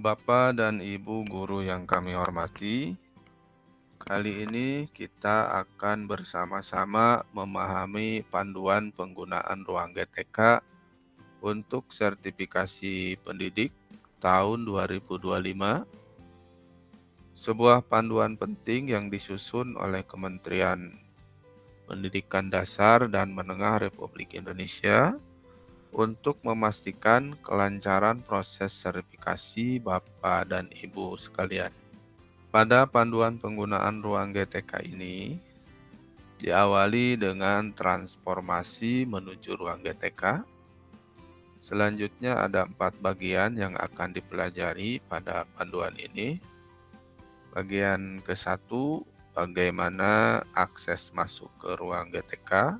Bapak dan Ibu guru yang kami hormati, kali ini kita akan bersama-sama memahami panduan penggunaan ruang GTK untuk sertifikasi pendidik tahun 2025, sebuah panduan penting yang disusun oleh Kementerian Pendidikan Dasar dan Menengah Republik Indonesia untuk memastikan kelancaran proses sertifikasi Bapak dan Ibu sekalian. Pada panduan penggunaan ruang GTK ini, diawali dengan transformasi menuju ruang GTK. Selanjutnya ada 4 bagian yang akan dipelajari pada panduan ini. Bagian ke-1, bagaimana akses masuk ke ruang GTK.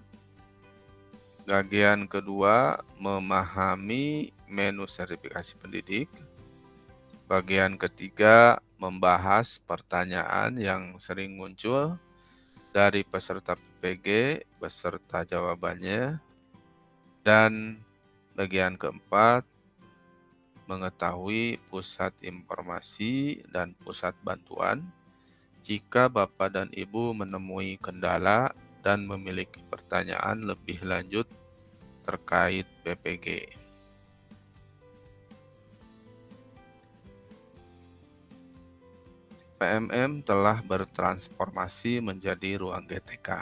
Bagian kedua, memahami menu sertifikasi pendidik. Bagian ketiga, membahas pertanyaan yang sering muncul dari peserta PPG beserta jawabannya. Dan bagian keempat, mengetahui pusat informasi dan pusat bantuan jika Bapak dan Ibu menemui kendala dan memiliki pertanyaan lebih lanjut terkait PPG. PMM telah bertransformasi menjadi ruang GTK.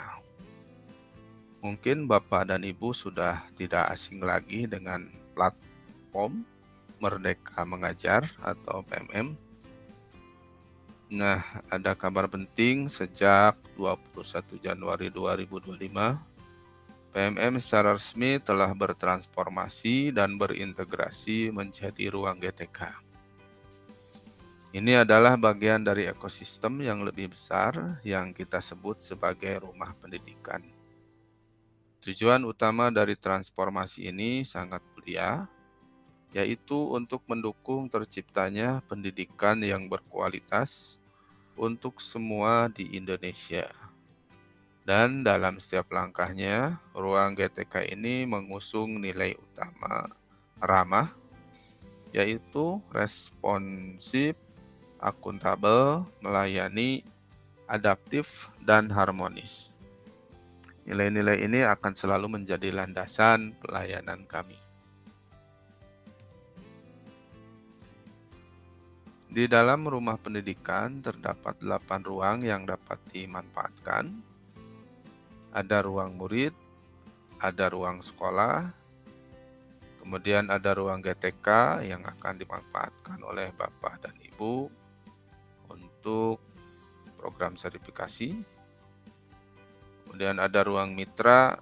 Mungkin Bapak dan Ibu sudah tidak asing lagi dengan platform Merdeka Mengajar atau PMM. Nah, ada kabar penting sejak 21 Januari 2025, PMM secara resmi telah bertransformasi dan berintegrasi menjadi ruang GTK. Ini adalah bagian dari ekosistem yang lebih besar yang kita sebut sebagai rumah pendidikan. Tujuan utama dari transformasi ini sangat mulia, yaitu untuk mendukung terciptanya pendidikan yang berkualitas untuk semua di Indonesia. Dan dalam setiap langkahnya, ruang GTK ini mengusung nilai utama ramah, yaitu responsif, akuntabel, melayani, adaptif, dan harmonis. Nilai-nilai ini akan selalu menjadi landasan pelayanan kami. Di dalam rumah pendidikan terdapat 8 ruang yang dapat dimanfaatkan. Ada ruang murid, ada ruang sekolah, kemudian ada ruang GTK yang akan dimanfaatkan oleh Bapak dan Ibu untuk program sertifikasi. Kemudian ada ruang mitra,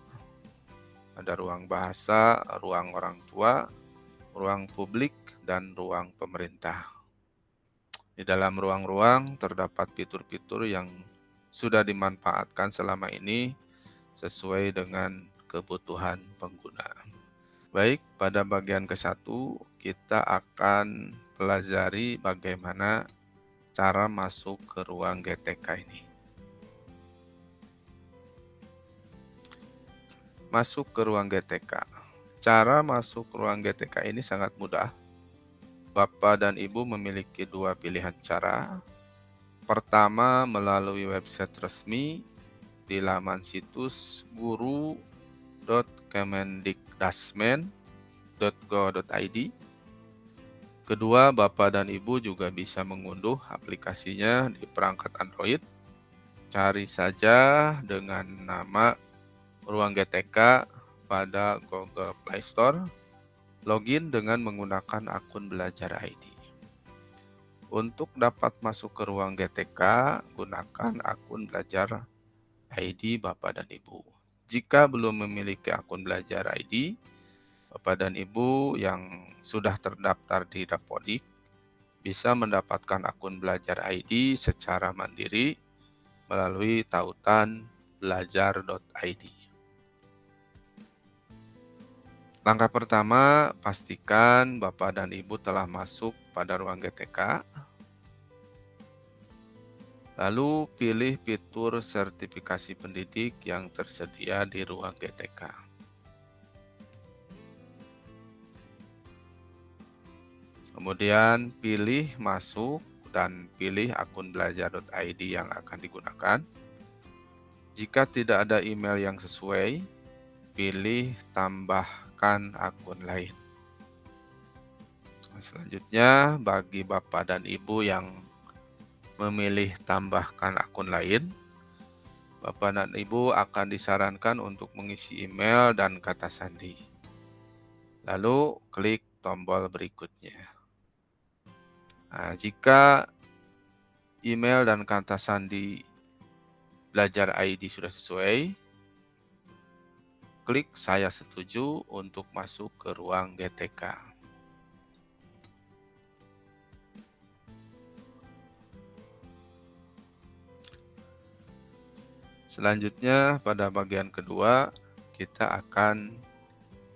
ada ruang bahasa, ruang orang tua, ruang publik, dan ruang pemerintah. Di dalam ruang-ruang terdapat fitur-fitur yang sudah dimanfaatkan selama ini sesuai dengan kebutuhan pengguna. Baik, pada bagian ke-1 kita akan pelajari bagaimana cara masuk ke ruang GTK ini. Masuk ke ruang GTK. Cara masuk ruang GTK ini sangat mudah. Bapak dan Ibu memiliki 2 pilihan cara. Pertama, melalui website resmi di laman situs guru.kemendikdasmen.go.id. Kedua, Bapak dan Ibu juga bisa mengunduh aplikasinya di perangkat Android. Cari saja dengan nama Ruang GTK pada Google Play Store. Login dengan menggunakan akun Belajar ID. Untuk dapat masuk ke ruang GTK, gunakan akun Belajar ID Bapak dan Ibu. Jika belum memiliki akun Belajar ID, Bapak dan Ibu yang sudah terdaftar di Dapodik bisa mendapatkan akun Belajar ID secara mandiri melalui tautan belajar.id. Langkah pertama, pastikan Bapak dan Ibu telah masuk pada ruang GTK. Lalu pilih fitur sertifikasi pendidik yang tersedia di ruang GTK. Kemudian pilih masuk dan pilih akun belajar.id yang akan digunakan. Jika tidak ada email yang sesuai, pilih tambahkan akun lain. Selanjutnya, bagi Bapak dan Ibu yang memilih tambahkan akun lain, Bapak dan Ibu akan disarankan untuk mengisi email dan kata sandi. Lalu klik tombol berikutnya. Nah, jika email dan kata sandi belajar ID sudah sesuai, klik saya setuju untuk masuk ke ruang GTK. Selanjutnya, pada bagian kedua, kita akan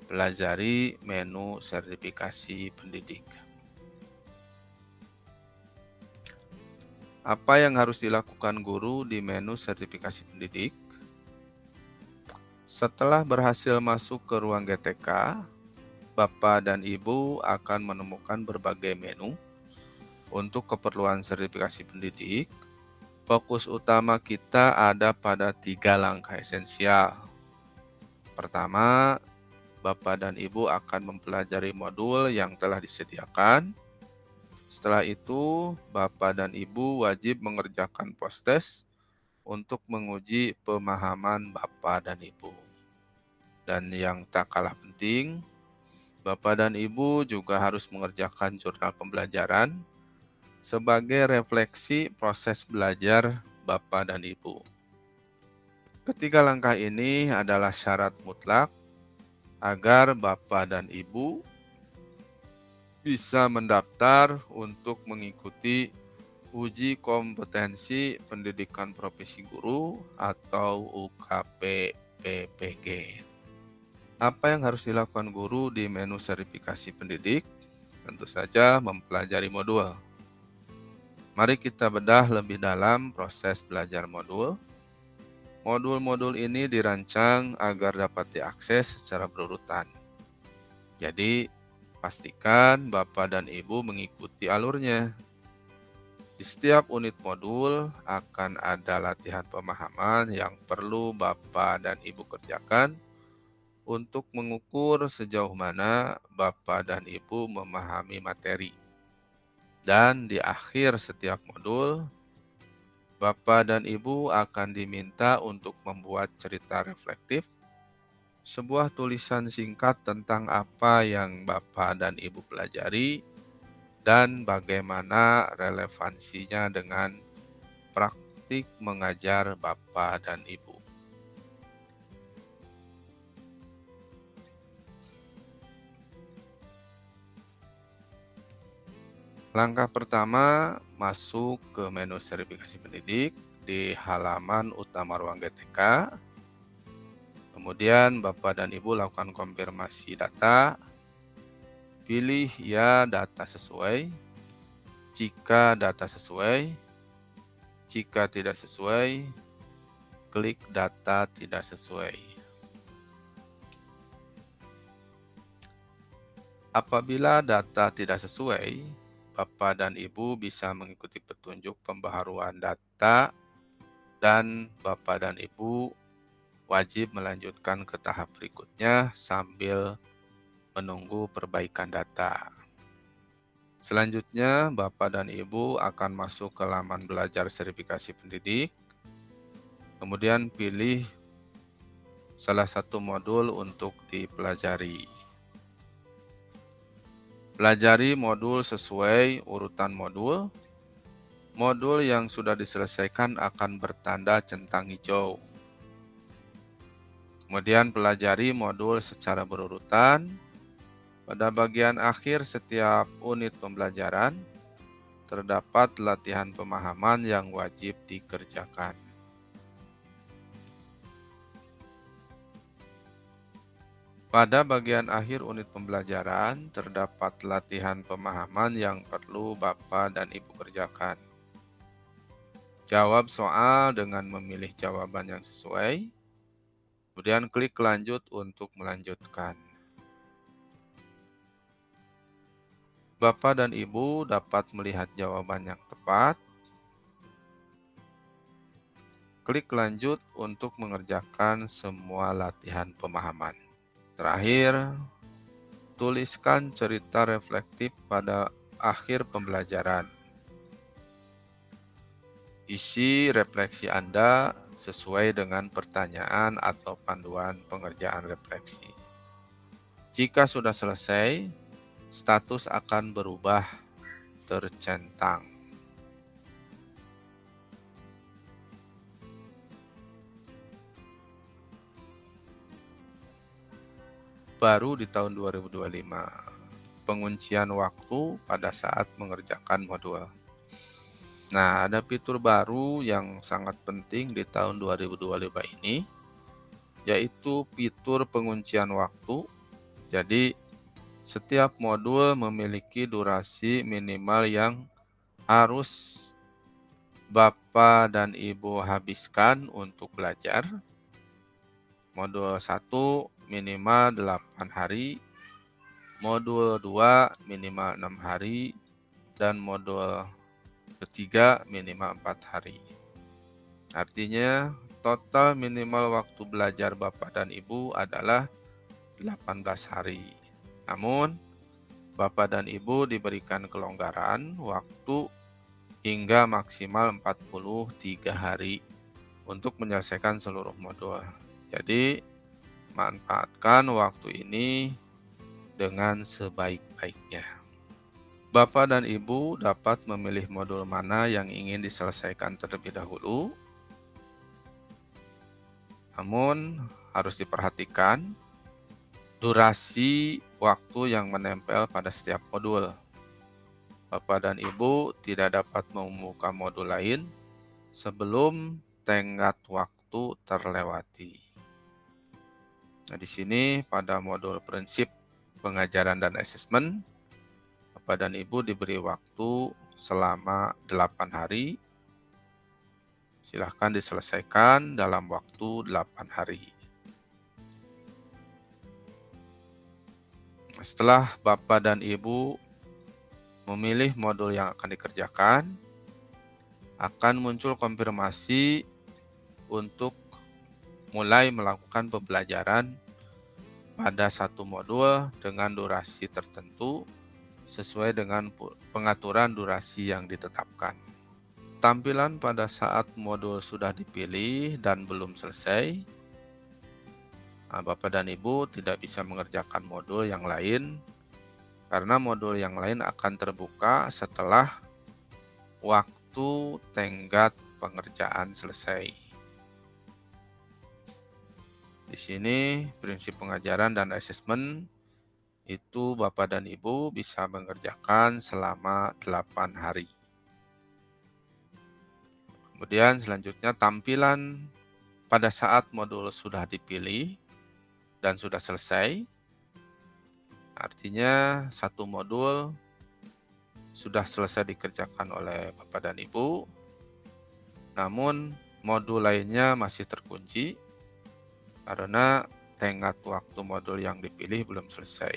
pelajari menu sertifikasi pendidik. Apa yang harus dilakukan guru di menu sertifikasi pendidik? Setelah berhasil masuk ke ruang GTK, Bapak dan Ibu akan menemukan berbagai menu. Untuk keperluan sertifikasi pendidik, fokus utama kita ada pada 3 langkah esensial. Pertama, Bapak dan Ibu akan mempelajari modul yang telah disediakan. Setelah itu, Bapak dan Ibu wajib mengerjakan post-test untuk menguji pemahaman Bapak dan Ibu. Dan yang tak kalah penting, Bapak dan Ibu juga harus mengerjakan jurnal pembelajaran sebagai refleksi proses belajar Bapak dan Ibu. Ketiga langkah ini adalah syarat mutlak agar Bapak dan Ibu bisa mendaftar untuk mengikuti uji kompetensi pendidikan profesi guru atau UKP PPG. Apa yang harus dilakukan guru di menu sertifikasi pendidik? Tentu saja mempelajari modul. Mari kita bedah lebih dalam proses belajar modul. Modul-modul ini dirancang agar dapat diakses secara berurutan. Jadi, pastikan Bapak dan Ibu mengikuti alurnya. Di setiap unit modul akan ada latihan pemahaman yang perlu Bapak dan Ibu kerjakan untuk mengukur sejauh mana Bapak dan Ibu memahami materi. Dan di akhir setiap modul, Bapak dan Ibu akan diminta untuk membuat cerita reflektif, sebuah tulisan singkat tentang apa yang Bapak dan Ibu pelajari dan bagaimana relevansinya dengan praktik mengajar Bapak dan Ibu. Langkah pertama, masuk ke menu sertifikasi pendidik di halaman utama ruang GTK. Kemudian Bapak dan Ibu lakukan konfirmasi data. Pilih ya data sesuai. Jika data sesuai, jika tidak sesuai, klik data tidak sesuai. Apabila data tidak sesuai, Bapak dan Ibu bisa mengikuti petunjuk pembaharuan data dan Bapak dan Ibu wajib melanjutkan ke tahap berikutnya sambil menunggu perbaikan data. Selanjutnya, Bapak dan Ibu akan masuk ke laman belajar sertifikasi pendidik. Kemudian pilih salah satu modul untuk dipelajari. Pelajari modul sesuai urutan modul. Modul yang sudah diselesaikan akan bertanda centang hijau. Kemudian pelajari modul secara berurutan. Pada bagian akhir setiap unit pembelajaran, terdapat latihan pemahaman yang wajib dikerjakan. Pada bagian akhir unit pembelajaran, terdapat latihan pemahaman yang perlu Bapak dan Ibu kerjakan. Jawab soal dengan memilih jawaban yang sesuai, kemudian klik lanjut untuk melanjutkan. Bapak dan Ibu dapat melihat jawaban yang tepat. Klik lanjut untuk mengerjakan semua latihan pemahaman. Terakhir, tuliskan cerita reflektif pada akhir pembelajaran. Isi refleksi Anda sesuai dengan pertanyaan atau panduan pengerjaan refleksi. Jika sudah selesai, status akan berubah tercentang. Baru di tahun 2025, penguncian waktu pada saat mengerjakan modul. Nah, ada fitur baru yang sangat penting di tahun 2025 ini, yaitu fitur penguncian waktu. Jadi, setiap modul memiliki durasi minimal yang harus Bapak dan Ibu habiskan untuk belajar. Modul 1 minimal 8 hari, modul 2 minimal 6 hari, dan modul ketiga minimal 4 hari. Artinya, total minimal waktu belajar Bapak dan Ibu adalah 18 hari. Namun, Bapak dan Ibu diberikan kelonggaran waktu hingga maksimal 43 hari untuk menyelesaikan seluruh modul. Jadi, manfaatkan waktu ini dengan sebaik-baiknya. Bapak dan Ibu dapat memilih modul mana yang ingin diselesaikan terlebih dahulu. Namun, harus diperhatikan durasi waktu yang menempel pada setiap modul. Bapak dan Ibu tidak dapat membuka modul lain sebelum tenggat waktu terlewati. Nah, di sini pada modul prinsip pengajaran dan asesmen, Bapak dan Ibu diberi waktu selama 8 hari. Silahkan diselesaikan dalam waktu 8 hari. Setelah Bapak dan Ibu memilih modul yang akan dikerjakan, akan muncul konfirmasi untuk mulai melakukan pembelajaran pada satu modul dengan durasi tertentu sesuai dengan pengaturan durasi yang ditetapkan. Tampilan pada saat modul sudah dipilih dan belum selesai, Bapak dan Ibu tidak bisa mengerjakan modul yang lain karena modul yang lain akan terbuka setelah waktu tenggat pengerjaan selesai. Di sini prinsip pengajaran dan asesmen itu Bapak dan Ibu bisa mengerjakan selama 8 hari. Kemudian selanjutnya tampilan pada saat modul sudah dipilih dan sudah selesai. Artinya satu modul sudah selesai dikerjakan oleh Bapak dan Ibu, namun modul lainnya masih terkunci karena tenggat waktu modul yang dipilih belum selesai.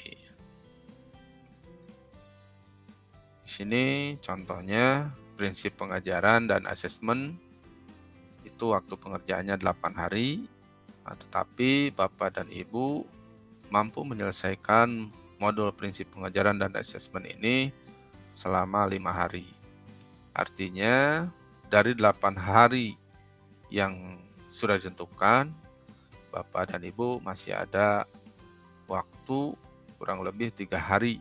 Di sini contohnya prinsip pengajaran dan asesmen itu waktu pengerjaannya 8 hari, tetapi Bapak dan Ibu mampu menyelesaikan modul prinsip pengajaran dan asesmen ini selama 5 hari. Artinya dari 8 hari yang sudah ditentukan, Bapak dan Ibu masih ada waktu kurang lebih 3 hari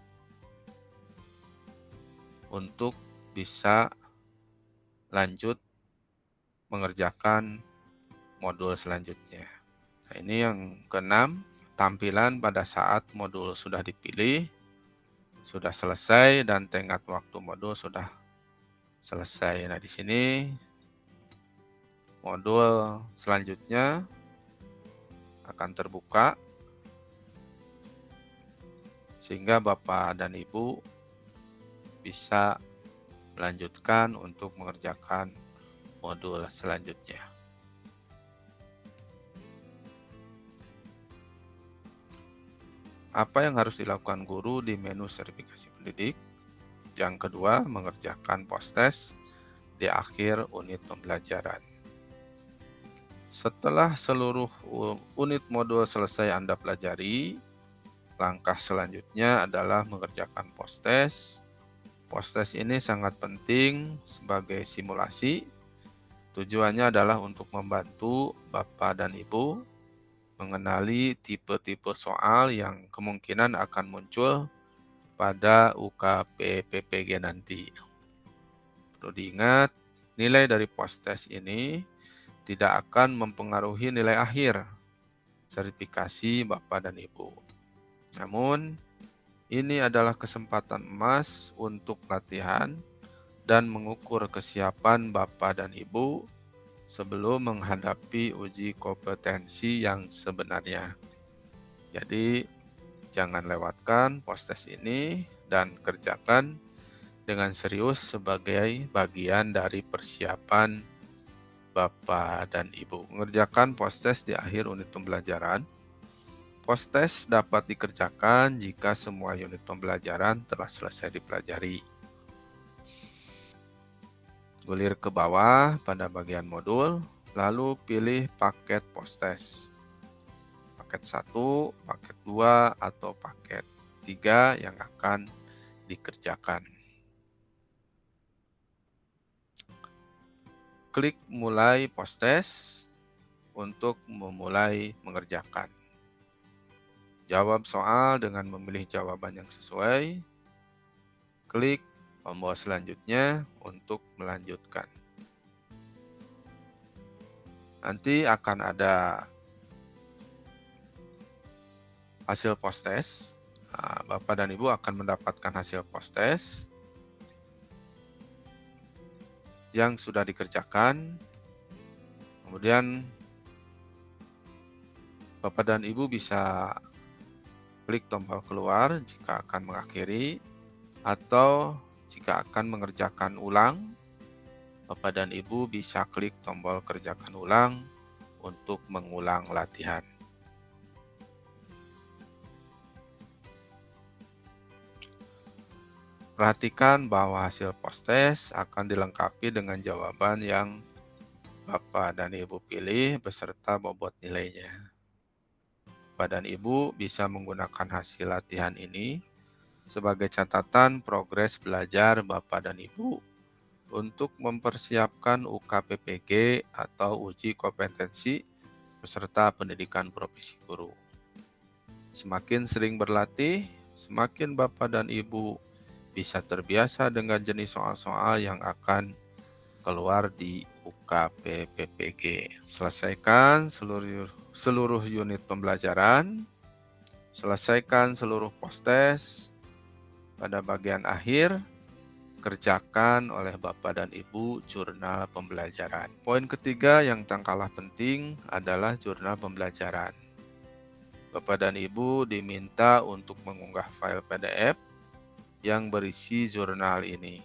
untuk bisa lanjut mengerjakan modul selanjutnya. Nah, ini yang keenam, tampilan pada saat modul sudah dipilih, sudah selesai, dan tenggat waktu modul sudah selesai. Nah, di sini modul selanjutnya akan terbuka sehingga Bapak dan Ibu bisa melanjutkan untuk mengerjakan modul selanjutnya. Apa yang harus dilakukan guru di menu sertifikasi pendidik? Yang kedua, mengerjakan post-test di akhir unit pembelajaran. Setelah seluruh unit modul selesai Anda pelajari, langkah selanjutnya adalah mengerjakan post-test. Post-test ini sangat penting sebagai simulasi. Tujuannya adalah untuk membantu Bapak dan Ibu mengenali tipe-tipe soal yang kemungkinan akan muncul pada UKP PPG nanti. Perlu diingat, nilai dari post-test ini tidak akan mempengaruhi nilai akhir sertifikasi Bapak dan Ibu. Namun, ini adalah kesempatan emas untuk latihan dan mengukur kesiapan Bapak dan Ibu sebelum menghadapi uji kompetensi yang sebenarnya. Jadi, jangan lewatkan post-test ini dan kerjakan dengan serius sebagai bagian dari persiapan Bapak dan Ibu. Mengerjakan post-test di akhir unit pembelajaran. Post-test dapat dikerjakan jika semua unit pembelajaran telah selesai dipelajari. Gulir ke bawah pada bagian modul, lalu pilih paket post-test. Paket 1, paket 2, atau paket 3 yang akan dikerjakan. Klik mulai post-test untuk memulai mengerjakan. Jawab soal dengan memilih jawaban yang sesuai. Klik tombol selanjutnya untuk melanjutkan. Nanti akan ada hasil post-test. Bapak dan Ibu akan mendapatkan hasil post-test yang sudah dikerjakan. Kemudian Bapak dan Ibu bisa klik tombol keluar jika akan mengakhiri, atau jika akan mengerjakan ulang, Bapak dan Ibu bisa klik tombol kerjakan ulang untuk mengulang latihan. Perhatikan bahwa hasil post-test akan dilengkapi dengan jawaban yang Bapak dan Ibu pilih beserta bobot nilainya. Bapak dan Ibu bisa menggunakan hasil latihan ini sebagai catatan progres belajar Bapak dan Ibu untuk mempersiapkan UKPPG atau uji kompetensi peserta pendidikan profesi guru. Semakin sering berlatih, semakin Bapak dan Ibu bisa terbiasa dengan jenis soal-soal yang akan keluar di UKP PPG. Selesaikan seluruh unit pembelajaran, selesaikan seluruh post-test. Pada bagian akhir, kerjakan oleh Bapak dan Ibu jurnal pembelajaran. Poin ketiga yang tak kalah penting adalah jurnal pembelajaran. Bapak dan Ibu diminta untuk mengunggah file PDF yang berisi jurnal ini.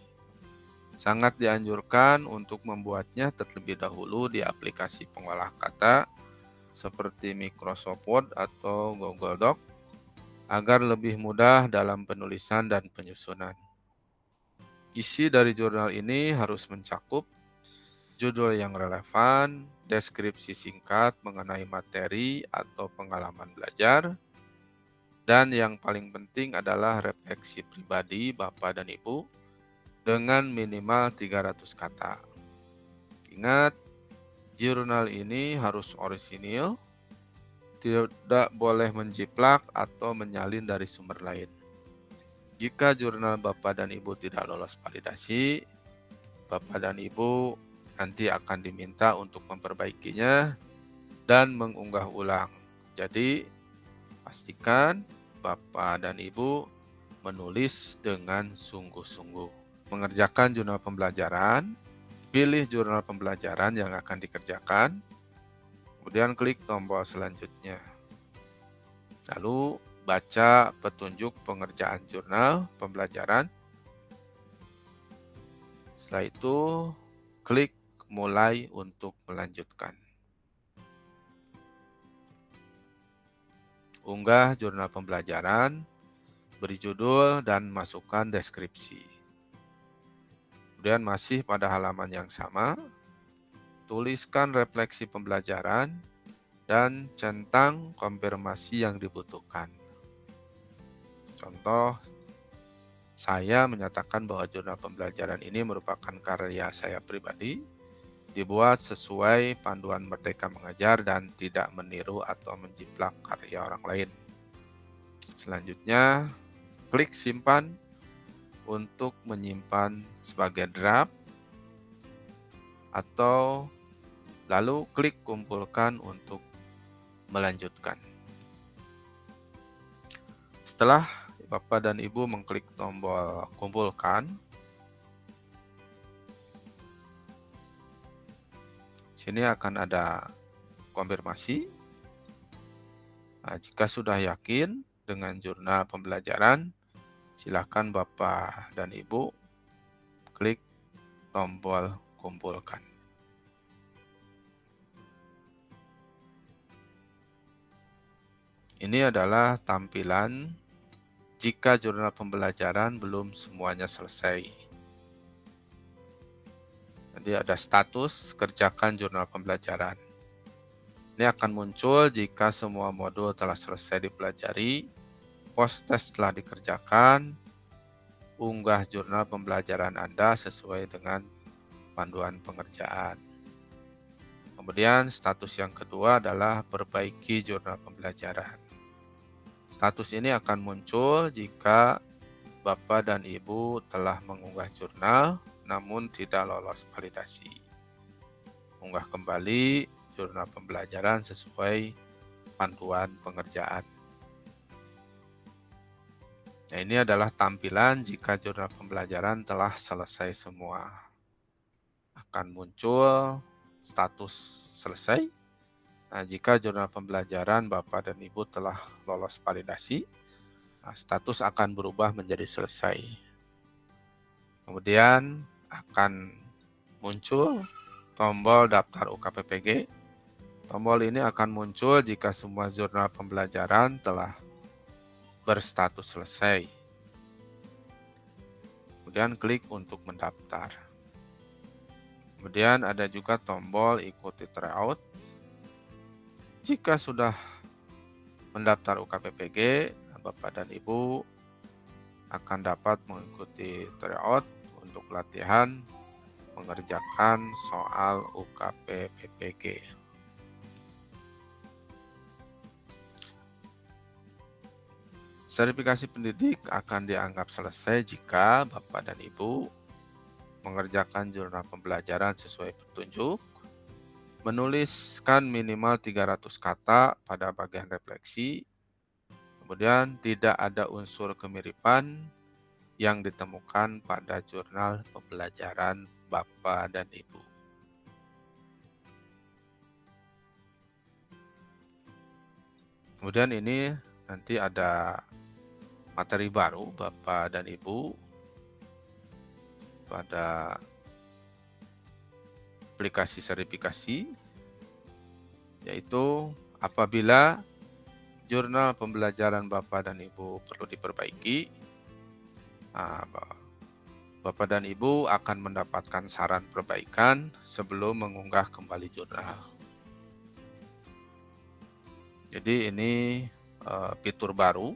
Sangat dianjurkan untuk membuatnya terlebih dahulu di aplikasi pengolah kata seperti Microsoft Word atau Google Doc agar lebih mudah dalam penulisan dan penyusunan. Isi dari jurnal ini harus mencakup judul yang relevan, deskripsi singkat mengenai materi atau pengalaman belajar, dan yang paling penting adalah refleksi pribadi Bapak dan Ibu dengan minimal 300 kata. Ingat, jurnal ini harus orisinil, tidak boleh menjiplak atau menyalin dari sumber lain. Jika jurnal Bapak dan Ibu tidak lolos validasi, Bapak dan Ibu nanti akan diminta untuk memperbaikinya dan mengunggah ulang. Jadi, pastikan Bapak dan Ibu menulis dengan sungguh-sungguh. Mengerjakan jurnal pembelajaran, pilih jurnal pembelajaran yang akan dikerjakan, kemudian klik tombol selanjutnya. Lalu, baca petunjuk pengerjaan jurnal pembelajaran. Setelah itu, klik mulai untuk melanjutkan. Unggah jurnal pembelajaran, beri judul dan masukkan deskripsi. Kemudian masih pada halaman yang sama, tuliskan refleksi pembelajaran dan centang konfirmasi yang dibutuhkan. Contoh, saya menyatakan bahwa jurnal pembelajaran ini merupakan karya saya pribadi, dibuat sesuai panduan Merdeka Mengajar dan tidak meniru atau menjiplak karya orang lain. Selanjutnya, klik simpan untuk menyimpan sebagai draft atau lalu klik kumpulkan untuk melanjutkan. Setelah Bapak dan Ibu mengklik tombol kumpulkan, sini akan ada konfirmasi. Nah, jika sudah yakin dengan jurnal pembelajaran, silakan Bapak dan Ibu klik tombol kumpulkan. Ini adalah tampilan jika jurnal pembelajaran belum semuanya selesai. Jadi ada status kerjakan jurnal pembelajaran. Ini akan muncul jika semua modul telah selesai dipelajari, post-test telah dikerjakan, unggah jurnal pembelajaran Anda sesuai dengan panduan pengerjaan. Kemudian status yang kedua adalah perbaiki jurnal pembelajaran. Status ini akan muncul jika Bapak dan Ibu telah mengunggah jurnal namun tidak lolos validasi. Unggah kembali jurnal pembelajaran sesuai panduan pengerjaan. Nah, ini adalah tampilan jika jurnal pembelajaran telah selesai semua. Akan muncul status selesai. Nah, jika jurnal pembelajaran Bapak dan Ibu telah lolos validasi, status akan berubah menjadi selesai. Kemudian akan muncul tombol daftar UKPPG. Tombol ini akan muncul jika semua jurnal pembelajaran telah berstatus selesai. Kemudian klik untuk mendaftar. Kemudian ada juga tombol ikuti tryout. Jika sudah mendaftar UKPPG, Bapak dan Ibu akan dapat mengikuti tryout untuk latihan mengerjakan soal UKPPG. Sertifikasi pendidik akan dianggap selesai jika Bapak dan Ibu mengerjakan jurnal pembelajaran sesuai petunjuk, menuliskan minimal 300 kata pada bagian refleksi, kemudian tidak ada unsur kemiripan yang ditemukan pada jurnal pembelajaran Bapak dan Ibu. Kemudian ini nanti ada materi baru Bapak dan Ibu pada aplikasi sertifikasi, yaitu apabila jurnal pembelajaran Bapak dan Ibu perlu diperbaiki, Bapak dan Ibu akan mendapatkan saran perbaikan sebelum mengunggah kembali jurnal. Jadi ini fitur baru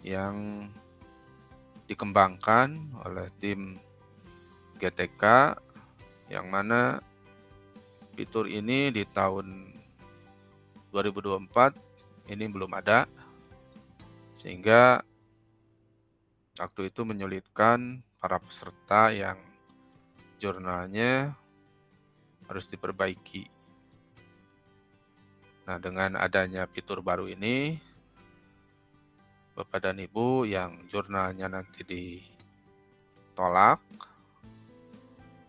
yang dikembangkan oleh tim GTK, yang mana fitur ini di tahun 2024 ini belum ada, sehingga waktu itu menyulitkan para peserta yang jurnalnya harus diperbaiki. Nah, dengan adanya fitur baru ini, Bapak dan Ibu yang jurnalnya nanti ditolak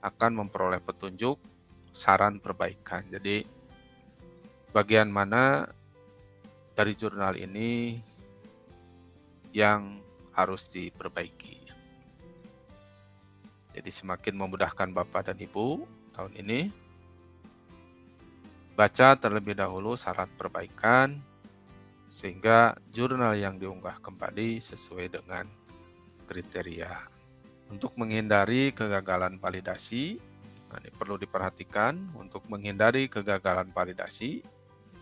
akan memperoleh petunjuk saran perbaikan. Jadi bagian mana dari jurnal ini yang harus diperbaiki. Jadi semakin memudahkan Bapak dan Ibu tahun ini. Baca terlebih dahulu saran perbaikan sehingga jurnal yang diunggah kembali sesuai dengan kriteria. Untuk menghindari kegagalan validasi, nah ini perlu diperhatikan, untuk menghindari kegagalan validasi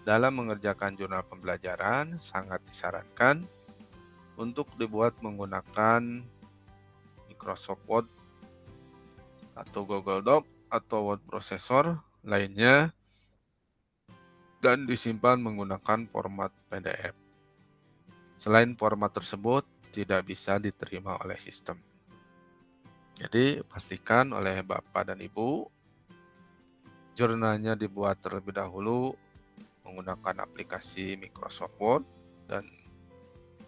dalam mengerjakan jurnal pembelajaran sangat disarankan untuk dibuat menggunakan Microsoft Word atau Google Doc atau Word Processor lainnya dan disimpan menggunakan format PDF. Selain format tersebut tidak bisa diterima oleh sistem. Jadi pastikan oleh Bapak dan Ibu jurnalnya dibuat terlebih dahulu menggunakan aplikasi Microsoft Word dan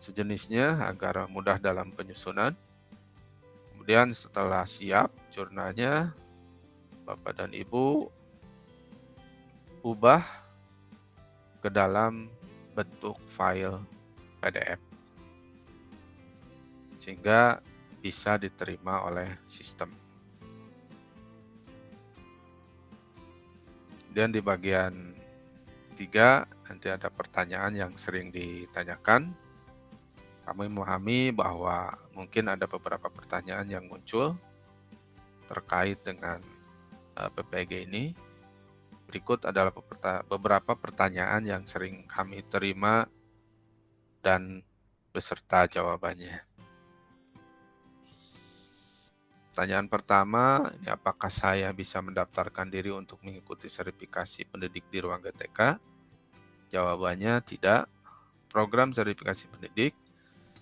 sejenisnya agar mudah dalam penyusunan. Kemudian setelah siap jurnalnya, Bapak dan Ibu ubah ke dalam bentuk file PDF sehingga bisa diterima oleh sistem. Kemudian di bagian 3 nanti ada pertanyaan yang sering ditanyakan. Kami memahami bahwa mungkin ada beberapa pertanyaan yang muncul terkait dengan PPG ini. Berikut adalah beberapa pertanyaan yang sering kami terima dan beserta jawabannya. Pertanyaan pertama, ini apakah saya bisa mendaftarkan diri untuk mengikuti sertifikasi pendidik di ruang GTK? Jawabannya tidak. Program sertifikasi pendidik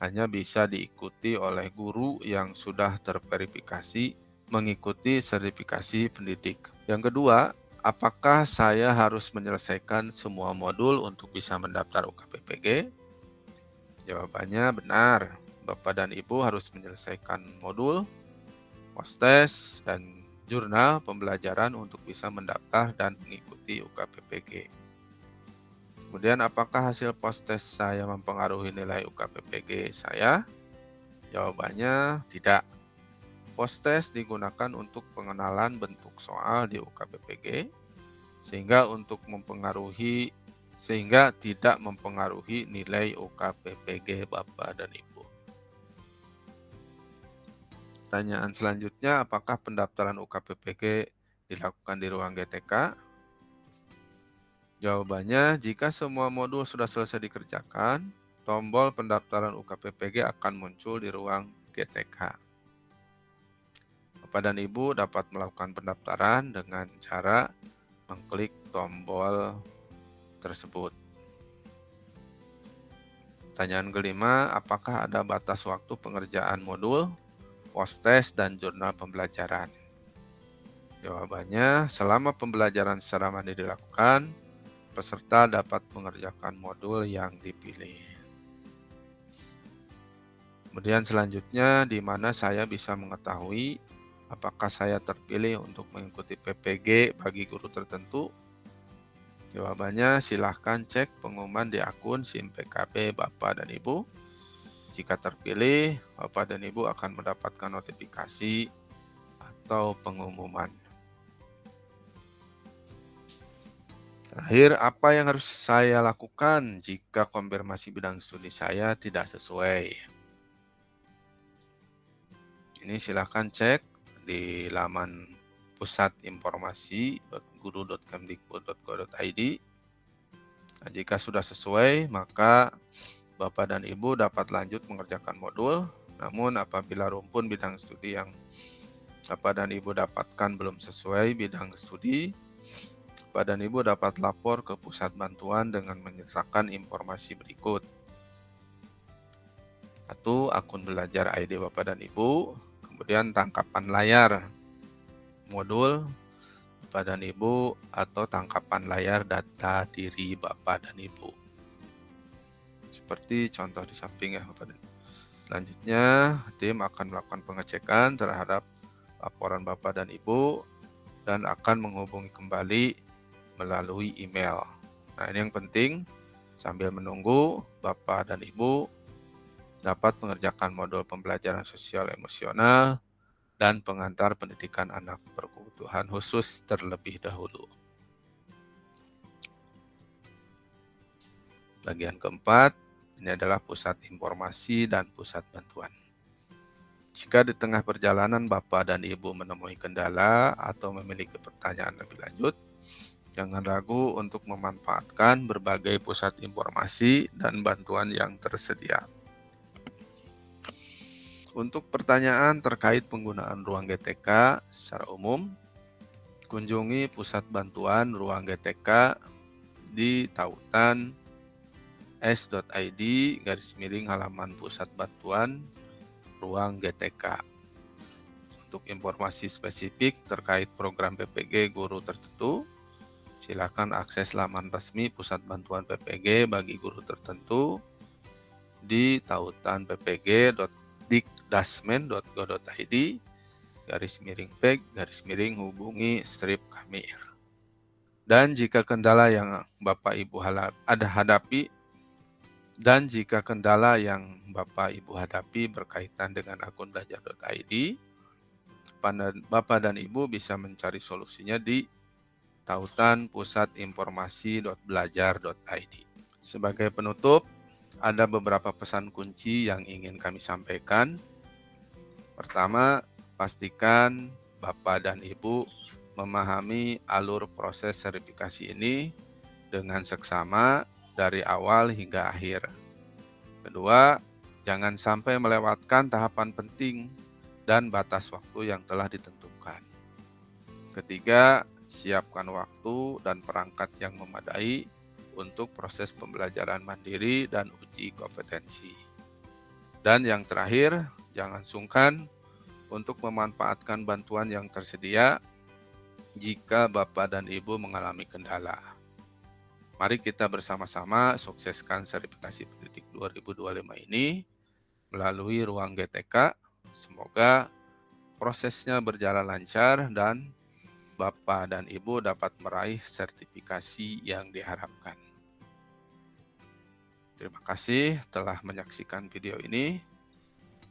hanya bisa diikuti oleh guru yang sudah terverifikasi mengikuti sertifikasi pendidik. Yang kedua, apakah saya harus menyelesaikan semua modul untuk bisa mendaftar UKPPG? Jawabannya benar. Bapak dan Ibu harus menyelesaikan modul postes dan jurnal pembelajaran untuk bisa mendaftar dan mengikuti UKPPG. Kemudian apakah hasil postes saya mempengaruhi nilai UKPPG saya? Jawabannya tidak. Postes digunakan untuk pengenalan bentuk soal di UKPPG sehingga tidak mempengaruhi nilai UKPPG Bapak dan Ibu. Pertanyaan selanjutnya, apakah pendaftaran UKPPG dilakukan di ruang GTK? Jawabannya, jika semua modul sudah selesai dikerjakan, tombol pendaftaran UKPPG akan muncul di ruang GTK. Bapak dan Ibu dapat melakukan pendaftaran dengan cara mengklik tombol tersebut. Pertanyaan kelima, apakah ada batas waktu pengerjaan modul, postes, dan jurnal pembelajaran? Jawabannya, selama pembelajaran secara mandiri dilakukan, peserta dapat mengerjakan modul yang dipilih. Kemudian selanjutnya, di mana saya bisa mengetahui apakah saya terpilih untuk mengikuti PPG bagi guru tertentu? Jawabannya, silahkan cek pengumuman di akun SIM PKB Bapak dan Ibu. Jika terpilih, Bapak dan Ibu akan mendapatkan notifikasi atau pengumuman. Terakhir, apa yang harus saya lakukan jika konfirmasi bidang studi saya tidak sesuai? Ini silahkan cek di laman pusat informasi guru.kemdikbud.go.id. Nah, jika sudah sesuai, maka Bapak dan Ibu dapat lanjut mengerjakan modul. Namun apabila rumpun bidang studi yang Bapak dan Ibu dapatkan belum sesuai bidang studi, Bapak dan Ibu dapat lapor ke pusat bantuan dengan menyertakan informasi berikut. 1. Akun belajar ID Bapak dan Ibu, kemudian tangkapan layar modul Bapak dan Ibu atau tangkapan layar data diri Bapak dan Ibu. Seperti contoh di samping ya Bapak dan Ibu. Selanjutnya, tim akan melakukan pengecekan terhadap laporan Bapak dan Ibu dan akan menghubungi kembali melalui email. Nah, ini yang penting, sambil menunggu Bapak dan Ibu dapat mengerjakan modul pembelajaran sosial emosional dan pengantar pendidikan anak berkebutuhan khusus terlebih dahulu. Bagian keempat, ini adalah pusat informasi dan pusat bantuan. Jika di tengah perjalanan Bapak dan Ibu menemui kendala atau memiliki pertanyaan lebih lanjut, jangan ragu untuk memanfaatkan berbagai pusat informasi dan bantuan yang tersedia. Untuk pertanyaan terkait penggunaan ruang GTK secara umum, kunjungi pusat bantuan ruang GTK di tautan s.id/halaman pusat bantuan ruang GTK. Untuk informasi spesifik terkait program PPG guru tertentu, silakan akses laman resmi Pusat Bantuan PPG bagi guru tertentu di tautan ppg.dikdasmen.go.id/peg/hubungi kami. Dan jika kendala yang Bapak Ibu hadapi berkaitan dengan akun belajar.id, Bapak dan Ibu bisa mencari solusinya di tautan pusatinformasi.belajar.id. Sebagai penutup, ada beberapa pesan kunci yang ingin kami sampaikan. Pertama, pastikan Bapak dan Ibu memahami alur proses verifikasi ini dengan seksama dari awal hingga akhir. Kedua, jangan sampai melewatkan tahapan penting dan batas waktu yang telah ditentukan. Ketiga, siapkan waktu dan perangkat yang memadai untuk proses pembelajaran mandiri dan uji kompetensi. Dan yang terakhir, jangan sungkan untuk memanfaatkan bantuan yang tersedia jika Bapak dan Ibu mengalami kendala. Mari kita bersama-sama sukseskan sertifikasi pendidik 2025 ini melalui ruang GTK. Semoga prosesnya berjalan lancar dan Bapak dan Ibu dapat meraih sertifikasi yang diharapkan. Terima kasih telah menyaksikan video ini.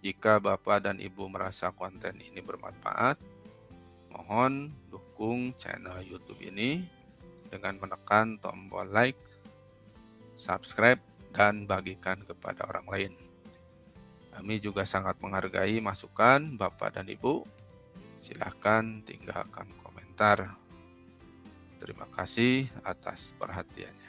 Jika Bapak dan Ibu merasa konten ini bermanfaat, mohon dukung channel YouTube ini dengan menekan tombol like, subscribe, dan bagikan kepada orang lain. Kami juga sangat menghargai masukan Bapak dan Ibu. Silakan tinggalkan komentar. Terima kasih atas perhatiannya.